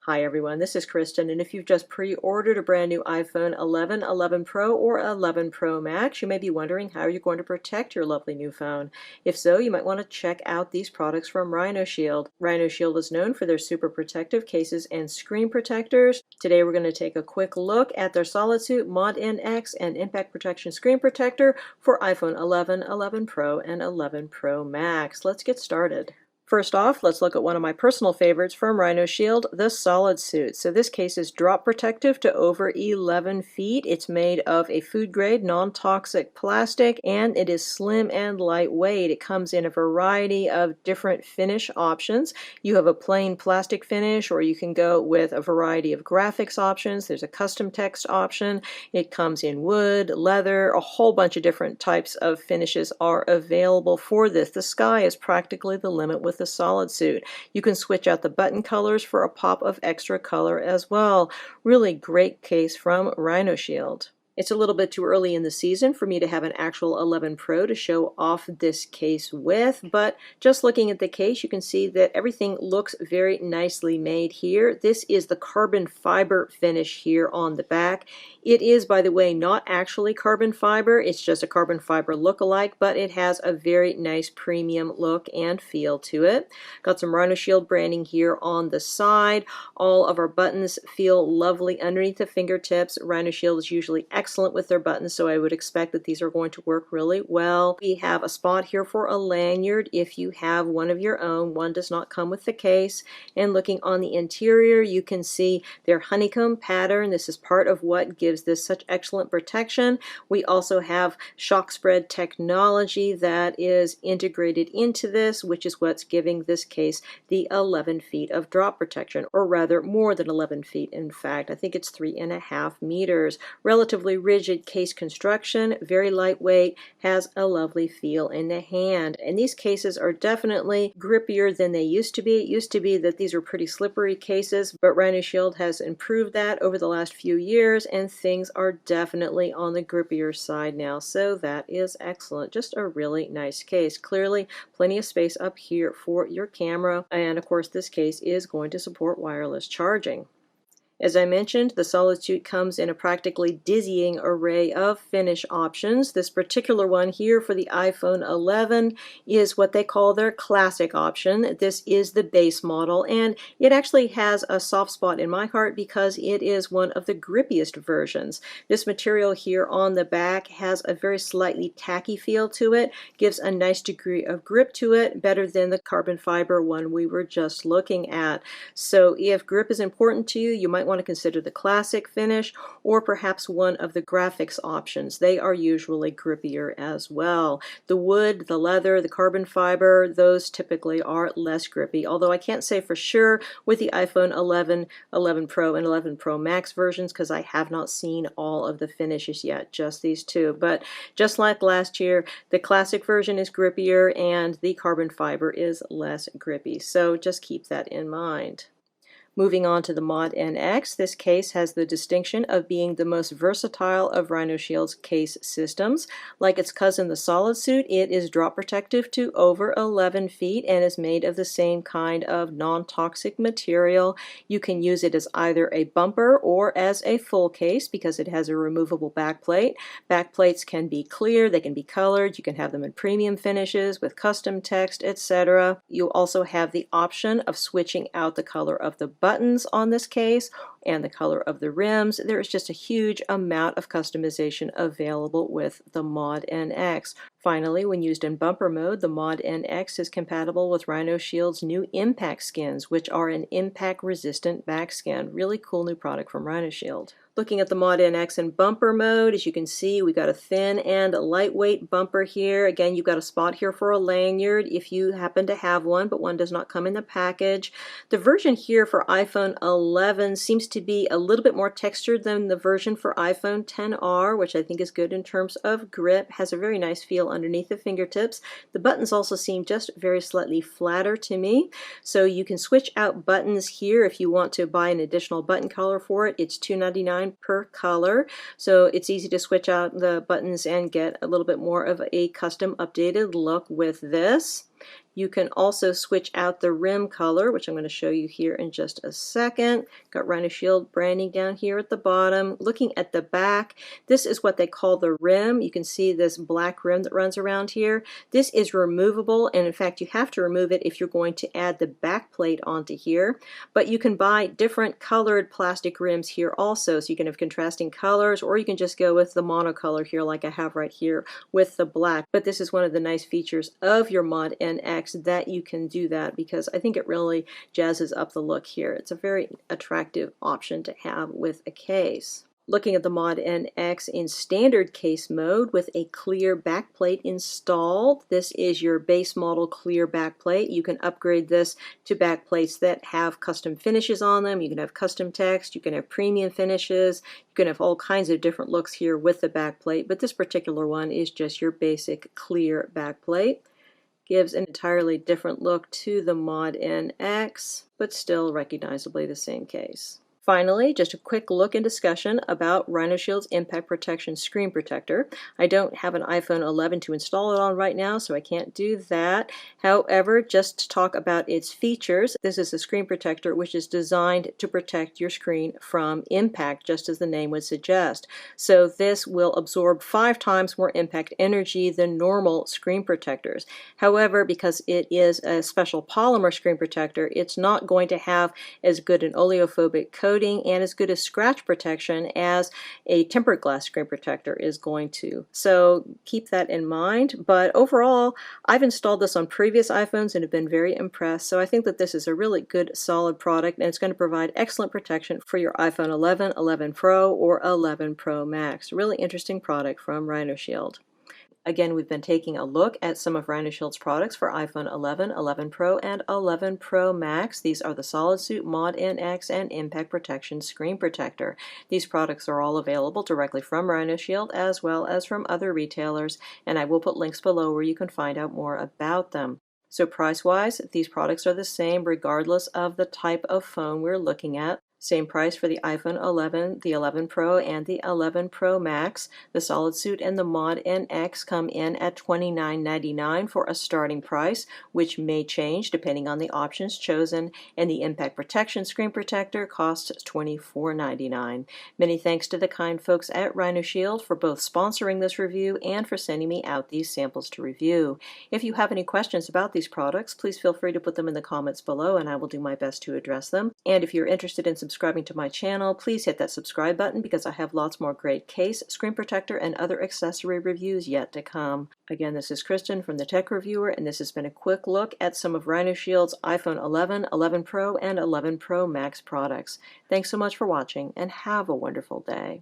Hi everyone, this is Kristen, and if you've just pre-ordered a brand new iPhone 11, 11 Pro, or 11 Pro Max, you may be wondering how you're going to protect your lovely new phone. If so, you might want to check out these products from RhinoShield. RhinoShield is known for their super protective cases and screen protectors. Today we're going to take a quick look at their SolidSuit Mod NX and Impact Protection Screen Protector for iPhone 11, 11 Pro, and 11 Pro Max. Let's get started. First off, let's look at one of my personal favorites from RhinoShield, the SolidSuit. So this case is drop protective to over 11 feet. It's made of a food-grade, non-toxic plastic, and it is slim and lightweight. It comes in a variety of different finish options. You have a plain plastic finish, or you can go with a variety of graphics options. There's a custom text option. It comes in wood, leather, a whole bunch of different types of finishes are available for this. The sky is practically the limit with the SolidSuit. You can switch out the button colors for a pop of extra color as well. Really great case from RhinoShield. It's a little bit too early in the season for me to have an actual 11 Pro to show off this case with, but just looking at the case, you can see that everything looks very nicely made here. This is the carbon fiber finish here on the back. It is, by the way, not actually carbon fiber. It's just a carbon fiber look-alike, but it has a very nice premium look and feel to it. Got some RhinoShield branding here on the side. All of our buttons feel lovely underneath the fingertips. RhinoShield is usually excellent with their buttons, so I would expect that these are going to work really well. We have a spot here for a lanyard if you have one of your own. One does not come with the case. And looking on the interior, you can see their honeycomb pattern. This is part of what gives this such excellent protection. We also have shock spread technology that is integrated into this, which is what's giving this case the 11 feet of drop protection, or rather more than 11 feet in fact. I think it's 3.5 meters. Relatively rigid case construction, very lightweight, has a lovely feel in the hand. And these cases are definitely grippier than they used to be. It used to be that these were pretty slippery cases, but RhinoShield has improved that over the last few years, and things are definitely on the grippier side now, so that is excellent. Just a really nice case. Clearly plenty of space up here for your camera, and of course this case is going to support wireless charging. As I mentioned, the SolidSuit comes in a practically dizzying array of finish options. This particular one here for the iPhone 11 is what they call their classic option. This is the base model, and it actually has a soft spot in my heart because it is one of the grippiest versions. This material here on the back has a very slightly tacky feel to it, gives a nice degree of grip to it, better than the carbon fiber one we were just looking at. So if grip is important to you, you might want to consider the classic finish, or perhaps one of the graphics options. They are usually grippier as well. The wood, the leather, the carbon fiber, those typically are less grippy, although I can't say for sure with the iPhone 11, 11 Pro, and 11 Pro Max versions because I have not seen all of the finishes yet, just these two. But just like last year, the classic version is grippier and the carbon fiber is less grippy, so just keep that in mind. Moving on to the Mod NX, this case has the distinction of being the most versatile of RhinoShield's case systems. Like its cousin the SolidSuit, it is drop protective to over 11 feet and is made of the same kind of non-toxic material. You can use it as either a bumper or as a full case because it has a removable backplate. Backplates can be clear, they can be colored, you can have them in premium finishes with custom text, etc. You also have the option of switching out the color of the buttons on this case and the color of the rims. There is just a huge amount of customization available with the Mod NX. Finally, when used in bumper mode, the Mod NX is compatible with RhinoShield's new impact skins, which are an impact-resistant back skin. Really cool new product from RhinoShield. Looking at the Mod NX in bumper mode, as you can see, we've got a thin and lightweight bumper here. Again, you've got a spot here for a lanyard if you happen to have one, but one does not come in the package. The version here for iPhone 11 seems to be a little bit more textured than the version for iPhone XR, which I think is good in terms of grip. Has a very nice feel underneath the fingertips. The buttons also seem just very slightly flatter to me. So you can switch out buttons here if you want to buy an additional button color for it. It's $2.99 per color, so it's easy to switch out the buttons and get a little bit more of a custom updated look with this. You can also switch out the rim color, which I'm going to show you here in just a second. Got RhinoShield branding down here at the bottom. Looking at the back, this is what they call the rim. You can see this black rim that runs around here. This is removable, and in fact you have to remove it if you're going to add the back plate onto here. But you can buy different colored plastic rims here also, so you can have contrasting colors, or you can just go with the monocolor here like I have right here with the black. But this is one of the nice features of your Mod NX, that you can do that, because I think it really jazzes up the look here. It's a very attractive option to have with a case. Looking at the Mod NX in standard case mode with a clear backplate installed. This is your base model clear backplate. You can upgrade this to backplates that have custom finishes on them. You can have custom text, you can have premium finishes, you can have all kinds of different looks here with the backplate, but this particular one is just your basic clear backplate. Gives an entirely different look to the Mod NX, but still recognizably the same case. Finally, just a quick look and discussion about RhinoShield's Impact Protection Screen Protector. I don't have an iPhone 11 to install it on right now, so I can't do that. However, just to talk about its features, this is a screen protector which is designed to protect your screen from impact, just as the name would suggest. So this will absorb 5 times more impact energy than normal screen protectors. However, because it is a special polymer screen protector, it's not going to have as good an oleophobic coating and as good as scratch protection as a tempered glass screen protector is going to. So keep that in mind. But overall, I've installed this on previous iPhones and have been very impressed. So I think that this is a really good, solid product, and it's going to provide excellent protection for your iPhone 11, 11 Pro, or 11 Pro Max. Really interesting product from RhinoShield. Again, we've been taking a look at some of RhinoShield's products for iPhone 11, 11 Pro, and 11 Pro Max. These are the SolidSuit, Mod NX, and Impact Protection Screen Protector. These products are all available directly from RhinoShield as well as from other retailers, and I will put links below where you can find out more about them. So price-wise, these products are the same regardless of the type of phone we're looking at. Same price for the iPhone 11, the 11 Pro, and the 11 Pro Max. The SolidSuit and the Mod NX come in at $29.99 for a starting price, which may change depending on the options chosen, and the Impact Protection Screen Protector costs $24.99. Many thanks to the kind folks at RhinoShield for both sponsoring this review and for sending me out these samples to review. If you have any questions about these products, please feel free to put them in the comments below and I will do my best to address them. And if you're interested in subscribing to my channel, please hit that subscribe button because I have lots more great case, screen protector, and other accessory reviews yet to come. Again, this is Kristen from The Tech Reviewer, and this has been a quick look at some of RhinoShield's iPhone 11, 11 Pro, and 11 Pro Max products. Thanks so much for watching, and have a wonderful day.